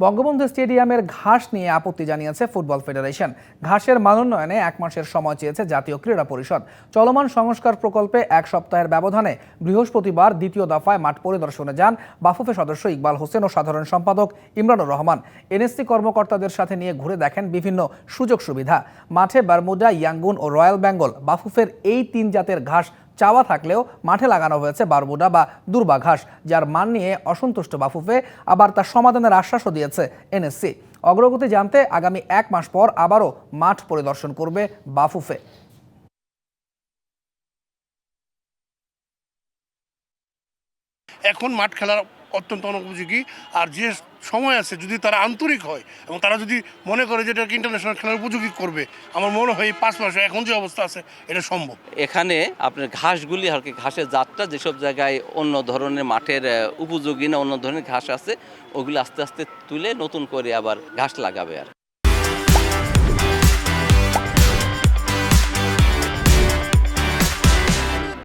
বঙ্গবন্ধু স্টেডিয়ামের ঘাস নিয়ে আপত্তি জানিয়েছে ফুটবল ফেডারেশন। ঘাসের মানোন্নয়নে 1 মাসের সময় চেয়েছে জাতীয় ক্রীড়া পরিষদ। চলমান সংস্কার প্রকল্পে 1 সপ্তাহের ব্যবধানে বৃহস্পতিবার দ্বিতীয় দফায় মাঠ পরিদর্শনে যান বাফুফে সদস্য ইকবাল হোসেন ও সাধারণ সম্পাদক ইমরানুর রহমান। এনএসসি কর্মকর্তাদের সাথে নিয়ে ঘুরে দেখেন বিভিন্ন সুযোগ সুবিধা। মাঠে বারমুডা, ইয়াঙ্গুন ও রয়্যাল বেঙ্গল বাফুফের এই 3 জাতের ঘাস চাওয়া থাকলেও মাঠে লাগানো হয়েছে বারমুডা বা দুর্বা ঘাস, যার মান নিয়ে অসন্তুষ্ট বাফুফে, আবার তার সমাধানের আশ্বাসও দিয়েছে এনএসসি। অগ্রগতি জানতে আগামী 1 মাস পর আবারও মাঠ পরিদর্শন করবে বাফুফে। এখন মাঠ খেলার অত্যন্ত অনুপযোগী, আর যে সময় আছে যদি তারা আন্তরিক হয় এবং তারা যদি মনে করে যে এটাকে ইন্টারন্যাশনাল খেলার উপযোগী করবে, আমার মনে হয় 5 মাসে এখন যে অবস্থা আছে এটা সম্ভব। এখানে আপনার ঘাসগুলি আর কি, ঘাসের জাতটা যেসব জায়গায় অন্য ধরনের মাঠের উপযোগী না অন্য ধরনের ঘাস আছে, ওগুলো আস্তে আস্তে তুলে নতুন করে আবার ঘাস লাগাবে আর